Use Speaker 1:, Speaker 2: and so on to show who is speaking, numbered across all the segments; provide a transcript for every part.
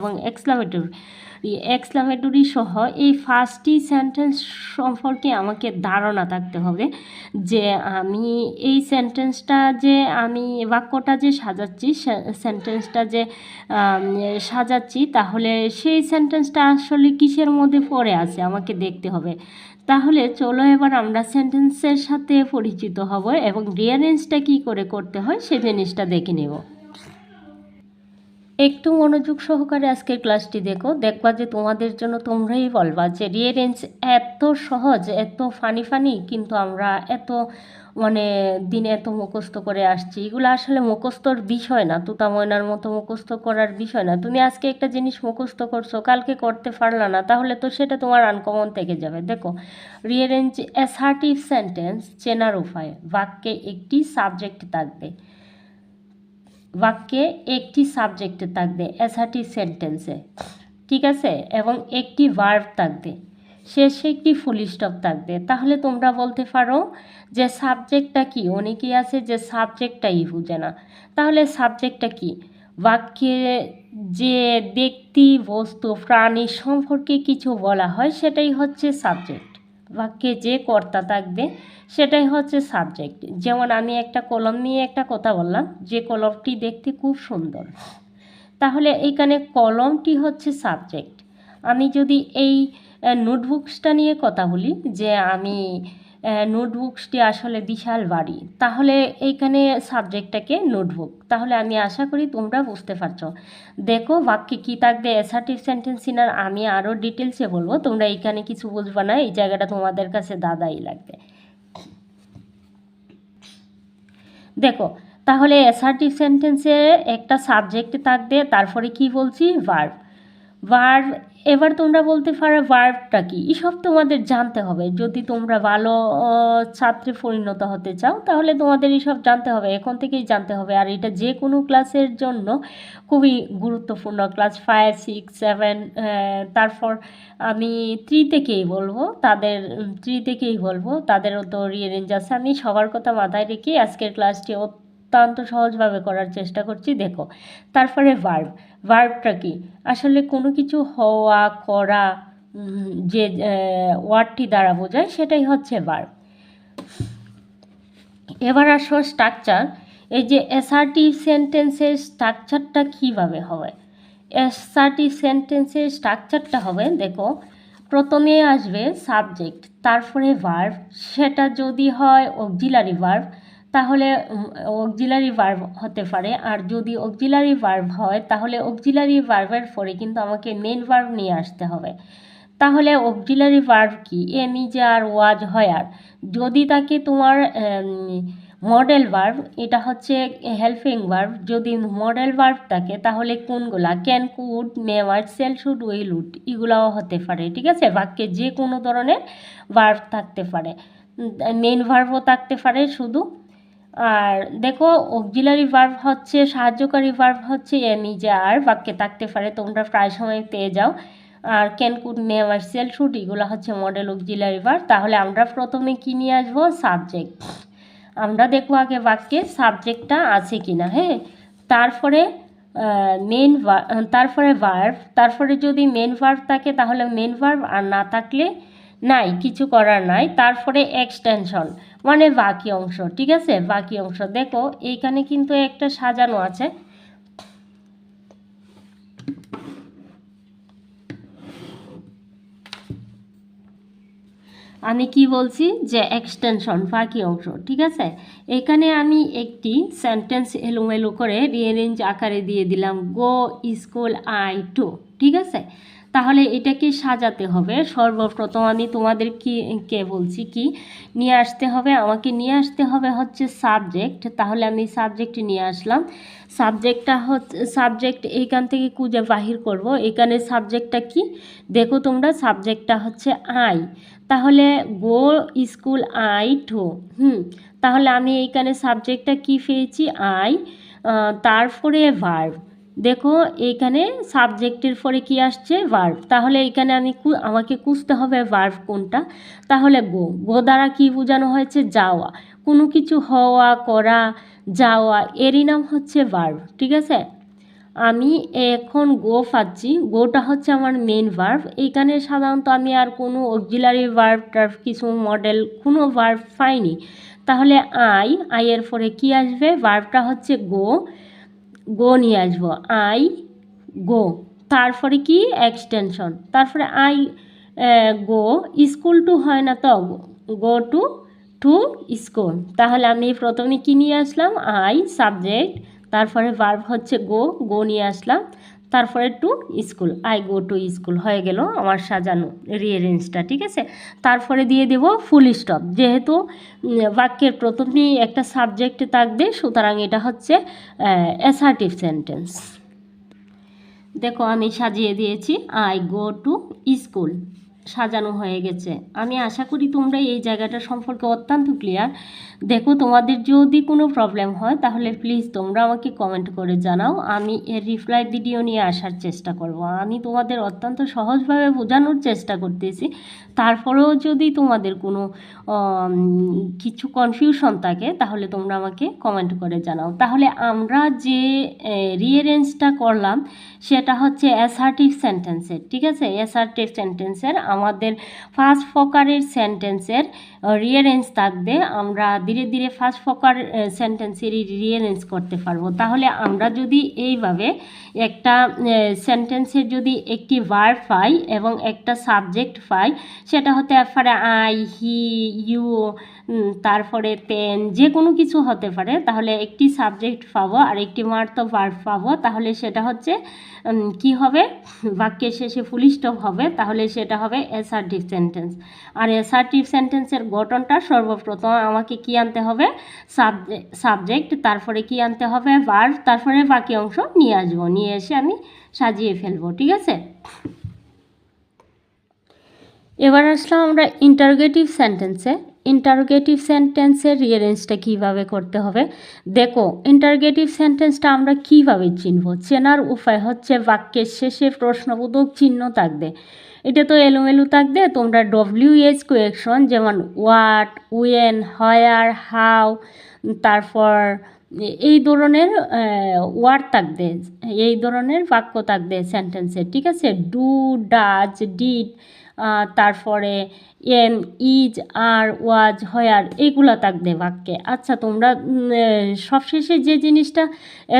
Speaker 1: এবং এক্সক্লামেটরি সহ এই ফার্স্টটি সেন্টেন্স সম্পর্কে আমাকে ধারণা থাকতে হবে যে আমি এই সেন্টেন্সটা যে আমি বাক্যটা যে সাজাচ্ছি সেন্টেন্সটা যে সাজাচ্ছি তাহলে সেই সেন্টেন্সটা আসলে কিসের মধ্যে পড়ে আছে আমাকে দেখতে হবে। তাহলে চলো এবার আমরা সেন্টেন্সের সাথে পরিচিত হব এবং রিঅ্যারেঞ্জটা কী করে করতে হয় সে জিনিসটা দেখে নেব। একটু মনোযোগ সহকারে আজকের ক্লাসটি দেখবা যে তোমাদের জন্য তোমরাই বলবা যে রিঅ্যারেঞ্জ এত সহজ, এত ফানি কিন্তু আমরা এত দিনে এত মুখস্থ করে আসছি। এগুলো আসলে মুখস্থর বিষয় না, তুতা ময়নার মতো মুখস্থ করার বিষয় না। তুমি আজকে একটা জিনিস মুখস্থ করছো, কালকে করতে পারলা না, তাহলে তো সেটা তোমার আনকমন থেকে যাবে। দেখো, রিঅ্যারেঞ্জ অ্যাসার্টিভ সেন্টেন্স চেনার উপায়: বাক্যে একটি সাবজেক্ট থাকবে, অ্যাসার্টিভ সেন্টেন্সে, ঠিক আছে, এবং একটি ভার্ব থাকবে, শেষে একটি ফুল স্টপ থাকবে। তাহলে তোমরা বলতে পারো যে সাবজেক্টটা কি? অনেকেই আছে যে সাবজেক্টটাই বুঝে না। তাহলে সাবজেক্টটা কি? বাক্যে যে ব্যক্তি, বস্তু, প্রাণী সম্পর্কে কিছু বলা হয় সেটাই হচ্ছে সাবজেক্ট। বাক্যে যে কর্তা থাকবে সেটাই হচ্ছে সাবজেক্ট। যেমন আমি একটা কলম নিয়ে একটা কথা বললাম, যে কলমটি দেখতে খুব সুন্দর, তাহলে এইখানে কলমটি হচ্ছে সাবজেক্ট। আমি যদি এই নোটবুকসটা নিয়ে কথা বলি যে আমি নোটবুকসটি আসলে বিশাল ভারী, তাহলে এইখানে সাবজেক্টটাকে নোটবুক। তাহলে আমি আশা করি তোমরা বুঝতে পারছো। দেখো, বাক্যে কী থাকবে? অ্যাসার্টিভ সেন্টেন্স সিনার আমি আরও ডিটেলসে বলবো, তোমরা এইখানে কিছু বুঝবা না, এই জায়গাটা তোমাদের কাছে দাদাই লাগবে। দেখো, তাহলে অ্যাসার্টিভ সেন্টেন্সে একটা সাবজেক্ট থাকবে, তারপরে কি বলছি? ভার্ব। এবার তোমরা বলতে পারো ভার্বটা কি? এসব তোমাদের জানতে হবে। যদি তোমরা ভালো ছাত্রে পরিণত হতে চাও তাহলে তোমাদের এসব জানতে হবে, এখন থেকেই জানতে হবে। আর এটা যে কোনো ক্লাসের জন্য খুবই গুরুত্বপূর্ণ। ক্লাস 5, 6, 7, তারপর আমি 3 থেকেই বলবো, তাদেরও তো রিঅ্যারেঞ্জ আছে। আমি সবার কথা মাথায় রেখে আজকের ক্লাসটি অত্যন্ত সহজভাবে করার চেষ্টা করছি। দেখো, তারপরে ভার্বটা কি? আসলে কোনো কিছু হওয়া, করা, যে ওয়ার্ডটি দ্বারা বোঝায় সেটাই হচ্ছে ভার্ব। এবার আসো স্ট্রাকচার। এই যে অ্যাসার্টিভ সেন্টেন্সের স্ট্রাকচারটা কীভাবে হবে? অ্যাসার্টিভ সেন্টেন্সের স্ট্রাকচারটা হবে, দেখো, প্রথমে আসবে সাবজেক্ট, তারপরে ভার্ব। সেটা যদি হয় অক্সিলারি ভার্ব তাহলে অক্সিলারি ভার্ব হতে পারে, আর যদি অক্সিলারি ভার্ব হয় তাহলে অক্সিলারি ভার্বের পরে কিন্তু আমাকে মেন ভার্ব নিয়ে আসতে হবে। তাহলে অক্সিলারি ভার্ব কি? নিজে আর ওয়াজ হয়। আর যদি তাকে তোমার মডেল ভার্ব, এটা হচ্ছে হেল্পিং ভার্ব, যদি মডেল ভার্ব থাকে তাহলে কোনগুলা? Can, could, may, might, shall, should, will, would, এগুলাও হতে পারে, ঠিক আছে। বাক্যে যে কোনো ধরনের ভার্ব থাকতে পারে, মেন ভার্বও থাকতে পারে শুধু। আর দেখো, অক্সিলারি ভার্ব হচ্ছে, সাহায্যকারী ভার্ব হচ্ছে নিজে আর বাক্যে থাকতে পারে, তোমরা প্রায় সময় পেয়ে যাও। আর can, could, may, might, shall, should, এগুলো হচ্ছে মডেল অক্সিলারি ভার্ব। তাহলে আমরা প্রথমে কি নিয়ে আসবো? সাবজেক্ট। আমরা দেখবো আগে বাক্যে সাবজেক্টটা আছে কি না, হ্যাঁ। তারপরে তারপরে ভার্ব, তারপরে যদি মেন ভার্ব থাকে তাহলে মেন ভার্ব, আর না থাকলে নাই, কিছু করার নাই। তারপরে এক্সটেনশন মানে বাকি অংশ, ঠিক আছে, বাকি অংশ। দেখো, এইখানে কিন্তু একটা সাজানো আছে, আমি কি বলছি যে এক্সটেনশন, বাকি অংশ, ঠিক আছে। এখানে আমি একটি সেন্টেন্স এলোমেলো করে রিঅ্যারেঞ্জ আকারে দিয়ে দিলাম, গো স্কুল আই টু, ঠিক আছে। তাহলে এটাকে সাজাতে হবে। সর্বপ্রথম আমি তোমাদের কে বলছি কি নিয়ে আসতে হবে? আমাকে নিয়ে আসতে হবে হচ্ছে সাবজেক্ট। তাহলে আমি সাবজেক্ট নিয়ে আসলাম। সাবজেক্টটা হচ্ছে, সাবজেক্ট এইখান থেকে খুঁজে বাহির করব। এখানে সাবজেক্টটা কি? দেখো তোমরা, সাবজেক্টটা হচ্ছে আই। তাহলে গো স্কুল আই টু, তাহলে আমি এইখানে সাবজেক্টটা কি পেয়েছি? আই। তারপরে ভার্ব। দেখো, এইখানে সাবজেক্টের পরে কি আসছে? ভার্ব। তাহলে এইখানে আমাকে খুঁজতে হবে ভার্ব কোনটা। তাহলে গো দ্বারা কি বোঝানো হয়েছে? যাওয়া। কোনো কিছু হওয়া, করা, যাওয়া, এরই নাম হচ্ছে ভার্ব, ঠিক আছে। আমি এখন গো পাচ্ছি, গোটা হচ্ছে আমার মেন ভার্ব। এইখানে সাধারণত আমি আর কোনো অক্সিলারি ভার্ব টার্ব কিছু মডেল কোনো ভার্ব পাইনি, তাহলে আইয়ের পরে কি আসবে, ভার্বটা হচ্ছে গো, গো নিয়ে আসবো, আই গো, তারপরে কি এক্সটেনশন, তারপরে আই গো স্কুল টু হয় না তো, গো টু টু স্কুল। তাহলে আমি প্রথমে কি নিয়ে আসলাম, আই সাবজেক্ট, তারপরে ভার্ব হচ্ছে গো, গো নিয়ে আসলাম, তারপরে to school, I go to school হয়ে গেল আমার সাজানো রিঅ্যারেঞ্জটা। ঠিক আছে, তারপরে দিয়ে দেব ফুল স্টপ, যেহেতু বাক্যের প্রথমেই একটা সাবজেক্ট থাকবে, সুতরাং এটা হচ্ছে অ্যাসার্টিভ সেন্টেন্স। দেখো আমি সাজিয়ে দিয়েছি, আই গো টু স্কুল, সাজানো হয়ে গেছে। আমি আশা করি তোমরা এই জায়গাটা সম্পর্কে অত্যন্ত ক্লিয়ার। দেখো তোমাদের যদি কোনো প্রবলেম হয় তাহলে প্লিজ তোমরা আমাকে কমেন্ট করে জানাও, আমি এর রিপ্লাই ভিডিও নিয়ে আসার চেষ্টা করব। আমি তোমাদের অত্যন্ত সহজভাবে বোঝানোর চেষ্টা করতেছি, তারপরেও যদি তোমাদের কোনো কিছু কনফিউশন থাকে তাহলে তোমরা আমাকে কমেন্ট করে জানাও। তাহলে আমরা যে রিঅ্যারেঞ্জটা করলাম সেটা হচ্ছে অ্যাসার্টিভ সেন্টেন্সের। ঠিক আছে, অ্যাসার্টিভ সেন্টেন্সের আমাদের ফার্স্ট ফকারের সেন্টেন্সের রিঅ্যারেঞ্জ থাকবে, আমরা ধীরে ধীরে ফার্স্ট ফকার সেন্টেন্সেরই রিঅ্যারেঞ্জ করতে পারবো। তাহলে আমরা যদি এইভাবে একটা সেন্টেন্সের যদি একটি ভার্ব পাই এবং একটা সাবজেক্ট পাই, সেটা হতে পারে আই, হি, ইউ, তারপরে তেন, যে কোনো কিছু হতে পারে, তাহলে একটি সাবজেক্ট পাবো আর একটি মাত্র ভার্ব পাবো, তাহলে সেটা হচ্ছে কি হবে, বাক্যের শেষে ফুল স্টপ হবে, তাহলে সেটা হবে অ্যাসার্টিভ সেন্টেন্স। আর অ্যাসার্টিভ সেন্টেন্সের গঠনটা সর্বপ্রথম আমাকে কি আনতে হবে, সাবজেক্ট, তারপরে কি আনতে হবে, ভার্ব, তারপরে বাকি অংশ নিয়ে আসবো, নিয়ে এসে আমি সাজিয়ে ফেলবো। ঠিক আছে, এবার আসলাম আমরা ইন্টারোগেটিভ সেন্টেন্সে। ইন্টারোগেটিভ সেন্টেন্সের রিঅ্যারেঞ্জটা কীভাবে করতে হবে। দেখো ইন্টারোগেটিভ সেন্টেন্সটা আমরা কীভাবে চিনব, চেনার উপায় হচ্ছে বাক্যের শেষে প্রশ্নবোধক চিহ্ন থাকবে। এটা তো এলোমেলো থাকবে, তোমরা WH কোয়েকশন যেমন হোয়াট, ওয়েন, হোয়ার, হাউ, তারপর এই ধরনের ওয়ার্ড থাকবে, এই ধরনের বাক্য থাকবে সেন্টেন্সে। ঠিক আছে, ডু, ডাজ, ডিড, তারপরে এম, ইজ, আর, ওয়াজ, হয়ার, এইগুলো থাকবে বাক্যে। আচ্ছা, তোমরা সবশেষে যে জিনিসটা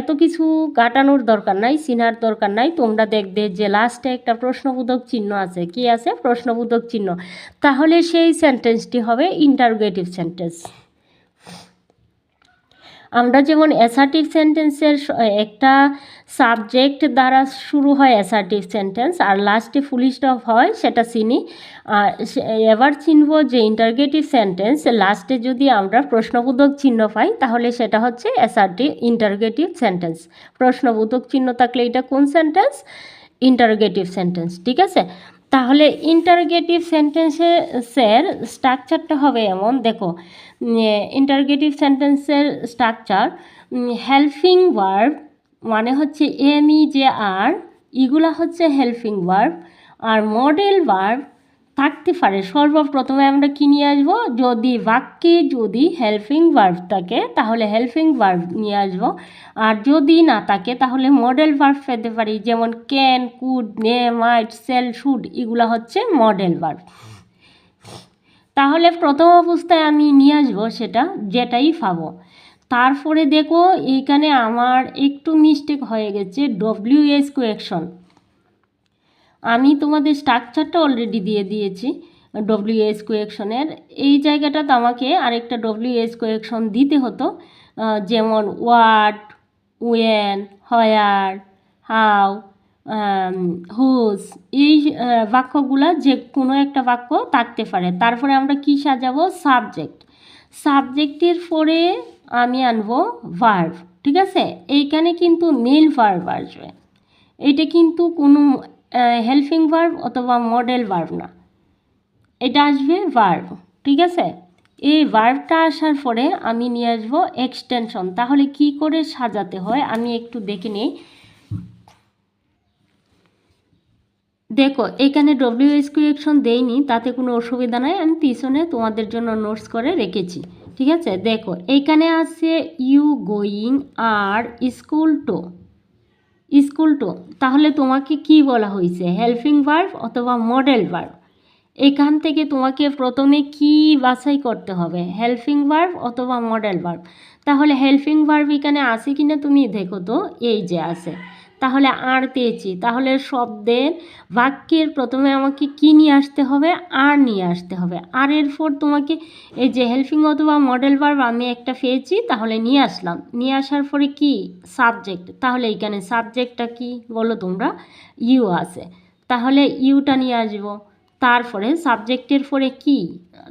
Speaker 1: এত কিছু কাটানোর দরকার নাই, চিনার দরকার নাই, তোমরা দেখবে যে লাস্টে একটা প্রশ্নবোধক চিহ্ন আছে। কি আছে, প্রশ্নবোধক চিহ্ন, তাহলে সেই সেন্টেন্সটি হবে ইন্টারোগেটিভ সেন্টেন্স। আমরা যেমন অ্যাসার্টিভ সেন্টেন্সের একটা সাবজেক্ট দ্বারা শুরু হয় অ্যাসার্টিভ সেন্টেন্স আর লাস্টে ফুল স্টপ হয়, সেটা চিনি। এবার চিনব যে ইন্টারোগেটিভ সেন্টেন্স লাস্টে যদি আমরা প্রশ্নবোধক চিহ্ন পাই তাহলে সেটা হচ্ছে ইন্টারোগেটিভ সেন্টেন্স। প্রশ্নবোধক চিহ্ন থাকলে এটা কোন সেন্টেন্স, ইন্টারোগেটিভ সেন্টেন্স। ঠিক আছে, তাহলে ইন্টারোগেটিভ সেন্টেন্সের স্ট্রাকচারটা হবে এমন, দেখো ইন্টারোগেটিভ সেন্টেন্সের স্ট্রাকচার, হেল্পিং ভার্ব মানে হচ্ছে এম, ই, জে, আর, এগুলা হচ্ছে হেল্পিং ভার্ব। আর মডেল ভার্ব থাকতে পারে, সর্বপ্রথমে আমরা কি নিয়ে আসবো, যদি বাক্যে যদি হেল্পিং ভার্ব থাকে তাহলে হেল্পিং ভার্ব নিয়ে আসবো, আর যদি না থাকে তাহলে মডেল ভার্ব পেতে পারি, যেমন can, could, may, might, shall, should, এগুলো হচ্ছে মডেল ভার্ব। তাহলে প্রথম অবস্থায় আমি নিয়ে আসবো সেটা, যেটাই পাবো। তারপরে দেখো এইখানে আমার একটু মিস্টেক হয়ে গেছে, WH কোয়েকশন। আমি তোমাদের স্ট্রাকচারটা অলরেডি দিয়ে দিয়েছি WH কোয়েকশনের, এই জায়গাটাতে আমাকে আরেকটা WH কোয়েকশন দিতে হতো, যেমন what, when, where, how, whose, এই বাক্যগুলা যে কোনো একটা বাক্য থাকতে পারে। তারপরে আমরা কি সাজাবো, সাবজেক্ট, সাবজেক্টের পরে আমি আনবো ভার্ব। ঠিক আছে, এইখানে কিন্তু মেল ভার্ব আসবে, এইটা কিন্তু কোনো হেল্পিং ভার্ব অথবা মডেল ভার্ব না, এটা আসবে ভার্ব। ঠিক আছে, এই ভার্বটা আসার পরে আমি নিয়ে আসবো এক্সটেনশন। তাহলে কি করে সাজাতে হয় আমি একটু দেখে নিই। দেখো এখানে WH কোয়েকশন দেইনি, তাতে কোনো অসুবিধা নাই, আমি পিছনে তোমাদের জন্য নোটস করে রেখেছি। ঠিক আছে, দেখো এইখানে আছে you going are school to, school to, তাহলে তোমাকে কি বলা হয়েছে, হেল্পিং ভার্ব অথবা মডেল ভার্ব। এখান থেকে তোমাকে প্রথমে কি বাছাই করতে হবে, হেল্পিং ভার্ব অথবা মডেল ভার্ব। তাহলে হেল্পিং ভার্ব এখানে আছে কিনা তুমি দেখো তো, এই যে আছে। তাহলে আর পেয়েছি, তাহলে শব্দের বাক্যের প্রথমে আমাকে কি নিয়ে আসতে হবে, আর নিয়ে আসতে হবে। আর এরপর তোমাকে এই যে হেল্পিং অথবা মডেল ভার্ব আমি একটা পেয়েছি, তাহলে নিয়ে আসলাম। নিয়ে আসার পরে কি সাবজেক্ট, তাহলে এখানে সাবজেক্টটা কি বলো তোমরা, ইউ আছে, তাহলে ইউটা নিয়ে আসবো। তারপরে সাবজেক্টের পরে কি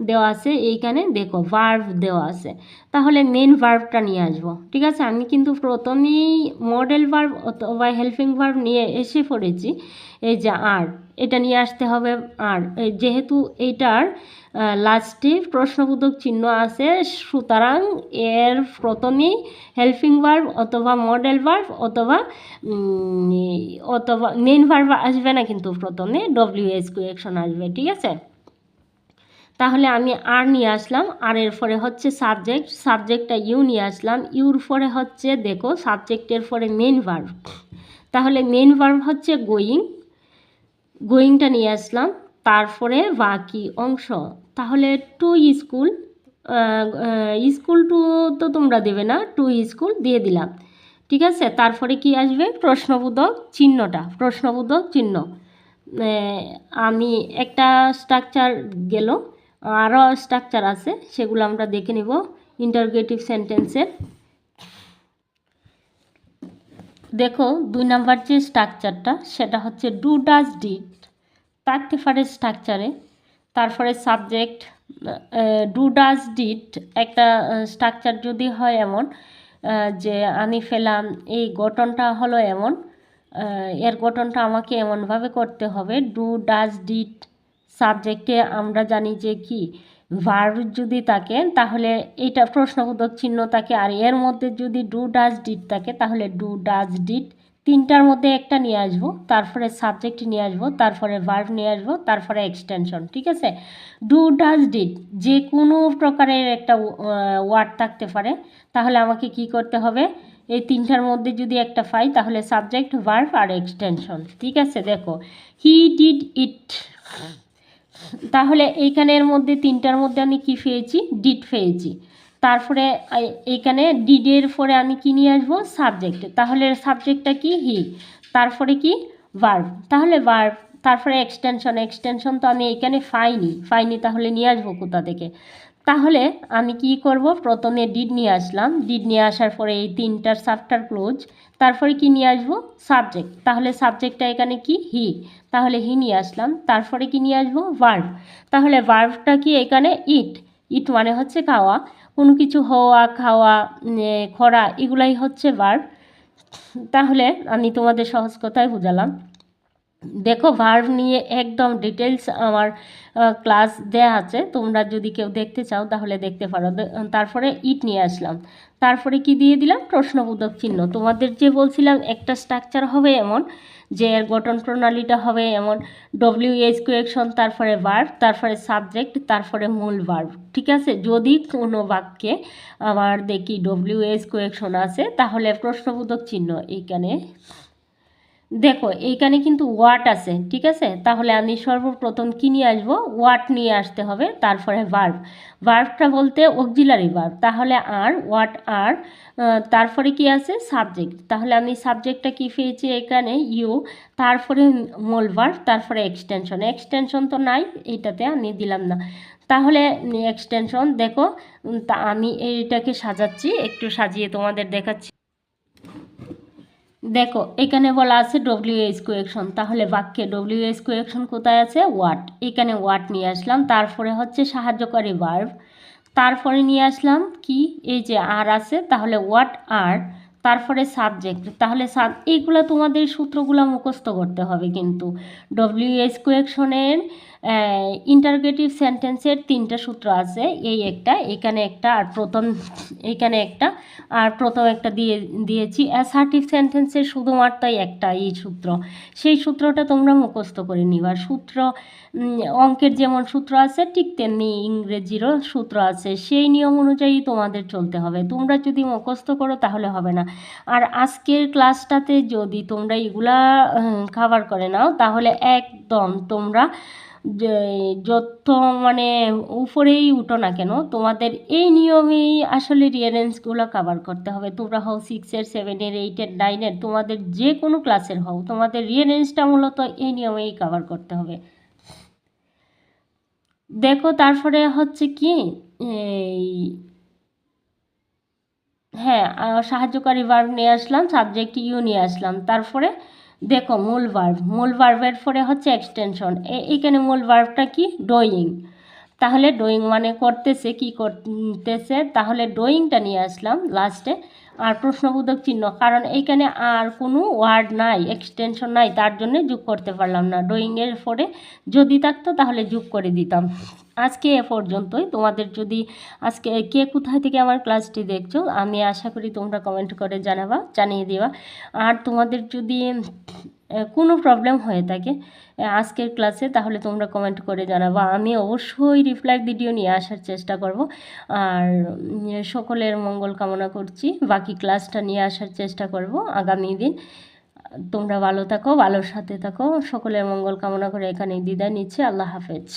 Speaker 1: দেওয়া আছে, এইখানে দেখো ভার্ব দেওয়া আছে, তাহলে মেন ভার্বটা নিয়ে আসবো। ঠিক আছে, আমি কিন্তু প্রথমেই মডেল ভার্ব অথবা হেল্পিং ভার্ব নিয়ে এসে পড়েছি। এই যে আর, এটা নিয়ে আসতে হবে। আর যেহেতু এইটার লাস্টে প্রশ্নবোধক চিহ্ন আছে, সুতরাং এর প্রথমেই হেল্পিং ভার্ব অথবা মডেল ভার্ব অথবা মেন ভার্ব আসবে না, কিন্তু প্রথমে ডব্লিউএস কোয়েকশন আসবে। ঠিক আছে, তাহলে আমি আর নিয়ে আসলাম, আর এর পরে হচ্ছে সাবজেক্ট, সাবজেক্টটা ইউ নিয়ে আসলাম, ইউর পরে হচ্ছে দেখো সাবজেক্টের পরে মেন ভার্ব, তাহলে মেন ভার্ব হচ্ছে গোয়িং, গোয়িংটা নিয়ে আসলাম। তারপরে বাকি অংশ, তাহলে টু স্কুল, স্কুল টু তো তোমরা দেবে না, টু স্কুল দিয়ে দিলাম। ঠিক আছে, তারপরে কি আসবে, প্রশ্নবোধক চিহ্নটা, প্রশ্নবোধক চিহ্ন। আমি একটা স্ট্রাকচার গেল, আরও স্ট্রাকচার আছে, সেগুলো আমরা দেখে নিব ইন্টারোগেটিভ সেন্টেন্সের। দেখো 2 নাম্বার যে স্ট্রাকচারটা, সেটা হচ্ছে ডু ডাজ ডিড, থাকতে পারে স্ট্রাকচারে। তারপরে সাবজেক্ট, ডু ডাজ ডিড একটা স্ট্রাকচার যদি হয় এমন যে আমি ফেলাম, এই গঠনটা হলো এমন, এর গঠনটা আমাকে এমনভাবে করতে হবে, ডু ডাজ ডিড সাবজেক্টে আমরা জানি যে কি ভার্ব যদি থাকে তাহলে এইটা প্রশ্নবোধক চিহ্ন থাকে, আর এর মধ্যে যদি ডু ডাজ ডিড থাকে তাহলে ডু ডাজ ডিড, তিনটার মধ্যে একটা নিয়ে আসবো, তারপরে সাবজেক্ট নিয়ে আসবো, তারপরে ভার্ব নিয়ে আসবো, তারপরে এক্সটেনশন। ঠিক আছে, ডু ডাজ ডিড যে কোনো প্রকারের একটা ওয়ার্ড থাকতে পারে, তাহলে আমাকে কি করতে হবে, এই তিনটার মধ্যে যদি একটা পাই তাহলে সাবজেক্ট, ভার্ব আর এক্সটেনশন। ঠিক আছে, দেখো হি ডিড ইট, তাহলে এইখানের মধ্যে তিনটার মধ্যে আমি কি পেয়েছি, ডিড পেয়েছি। তারপরে এইখানে ডিডের পরে আমি কি নিয়ে আসবো, সাবজেক্ট, তাহলে সাবজেক্টটা কি হি, তারপরে কি ভার্ব, তাহলে ভার্ব, তারপরে এক্সটেনশন, এক্সটেনশন তো আমি এখানে পাইনি, তাহলে নিয়ে আসবো কোথা থেকে, তাহলে আমি কি করব, প্রথমে ডিড নিয়ে আসলাম, ডিড নিয়ে আসার পরে এই তিনটার চ্যাপ্টার ক্লোজ, তারপরে কি নিয়ে আসবো, সাবজেক্ট, তাহলে সাবজেক্টটা এখানে কি হি, তাহলে হি নিয়ে আসলাম, তারপরে কি নিয়ে আসবো, ভার্ব, তাহলে ভার্বটা কি এখানে ইট, ইট মানে হচ্ছে খাওয়া, কোনো কিছু হওয়া, খাওয়া, খরা, এগুলাই হচ্ছে ভার্ব। তাহলে আমি তোমাদের সহজ কথায় বুঝালাম। দেখো ভার্ব নিয়ে একদম ডিটেলস আমার ক্লাস দেয়া আছে, তোমরা যদি কেউ দেখতে চাও তাহলে দেখতে পারো। তারপরে ইট নিয়ে আসলাম, তারপরে কি দিয়ে দিলাম, প্রশ্নবোধক চিহ্ন। তোমাদের যে বলছিলাম একটা স্ট্রাকচার হবে এমন, যে এর গঠন প্রণালীটা হবে এমন, ডব্লিউএইচ কোয়েকশন, তারপরে ভার্ব, তারপরে সাবজেক্ট, তারপরে মূল ভার্ব। ঠিক আছে, যদি কোনো বাক্যে আমার দেখি ডব্লিউএইচ কোয়েকশন আছে তাহলে প্রশ্নবোধক চিহ্ন এইখানে দেখো, এইখানে কিন্তু ওয়াট আছে। ঠিক আছে, তাহলে আমি সর্বপ্রথম কি নিয়ে আসবো, ওয়াট নিয়ে আসতে হবে, তারপরে ভার্ব, ভার্বটা বলতে অক্সিলারি ভার্ব, তাহলে আর, ওয়াট আর, তারপরে কি আছে, সাবজেক্ট, তাহলে আমি সাবজেক্টটা কি পেয়েছি এখানে ইউ, তারপরে মূল ভার্ব, তারপরে এক্সটেনশন, এক্সটেনশন তো নাই এইটাতে, আমি দিলাম না, তাহলে এক্সটেনশন। দেখো তা আমি এইটাকে সাজাচ্ছি, একটু সাজিয়ে তোমাদের দেখাচ্ছি। দেখো এখানে বলা আছে ডব্লিউএইচ কোয়েকশন, তাহলে বাক্যে ডব্লিউএইচ কোয়েকশন কোথায় আছে, ওয়াট, এখানে ওয়াট নিয়ে আসলাম, তারপরে হচ্ছে সাহায্যকারী ভার্ব, তারপরে নিয়ে আসলাম কি, এই যে আর আছে, তাহলে ওয়াট আর, তারপরে সাবজেক্ট, তাহলে এইগুলো তোমাদের সূত্রগুলো মুখস্থ করতে হবে কিন্তু। ডব্লিউএইচ কোয়েকশনের ইন্টারোগেটিভ সেন্টেন্সের 3টা সূত্র আছে, এই একটা, এখানে একটা, আর এখানে একটা, আর প্রথম একটা দিয়েছি। অ্যাসার্টিভ সেন্টেন্সের শুধুমাত্র একটা এই সূত্র, সেই সূত্রটা তোমরা মুখস্থ করে নিবা। সূত্র অঙ্কের যেমন সূত্র আছে ঠিক তেমনি ইংরেজিরও সূত্র আছে, সেই নিয়ম অনুযায়ী তোমাদের চলতে হবে। তোমরা যদি মুখস্থ করো তাহলে হবে না। আর আজকের ক্লাসটাতে যদি তোমরা এগুলা কভার করে নাও তাহলে একদম তোমরা যত মানে উপরেই উঠো না কেন, তোমাদের এই নিয়মেই আসলে রিয়ারেন্সগুলো কভার করতে হবে। তোমরা হও 6-এর, 7-এর, 8-এর, 9-এর, তোমাদের যে কোনো ক্লাসের হও, তোমাদের রিয়ারেন্সটা মূলত এই নিয়মেই কভার করতে হবে। দেখো তারপরে হচ্ছে কি এই হ্যাঁ, সাহায্যকারী ভার্ব নিয়ে আসলাম, সাবজেক্ট ইউ নিয়ে আসলাম। তারপরে দেখো মূল ভার্বের পরে হচ্ছে এক্সটেনশন। এইখানে মূল ভার্বটা কি? ডুইং। তাহলে ডুইং মানে করতেছে, কি করতেছে, তাহলে ডুইংটা নিয়ে আসলাম লাস্টে। আর প্রশ্নবোধক চিহ্ন, কারণ এইখানে আর কোনো ওয়ার্ড নাই, এক্সটেনশন নাই, তার জন্য যোগ করতে পারলাম না। ডুইংয়ের পরে যদি থাকতো তাহলে যোগ করে দিতাম। আজকে এ পর্যন্তই। তোমাদের যদি আজকে কে কোথায় থেকে আমার ক্লাসটি দেখছো, আমি আশা করি তোমরা কমেন্ট করে জানিয়ে দিবা। আর তোমাদের যদি কোনো প্রবলেম হয়ে থাকে আজকের ক্লাসে, তাহলে তোমরা কমেন্ট করে জানাবা। আমি অবশ্যই রিপ্লাই ভিডিও নিয়ে আসার চেষ্টা করব। আর সকলের মঙ্গল কামনা করছি, বাকি ক্লাসটা নিয়ে আসার চেষ্টা করব আগামী দিন। তোমরা ভালো থাকো, ভালোর সাথে থাকো, সকলের মঙ্গল কামনা করে এখানেই বিদায় নিচ্ছি। আল্লাহ হাফেজ।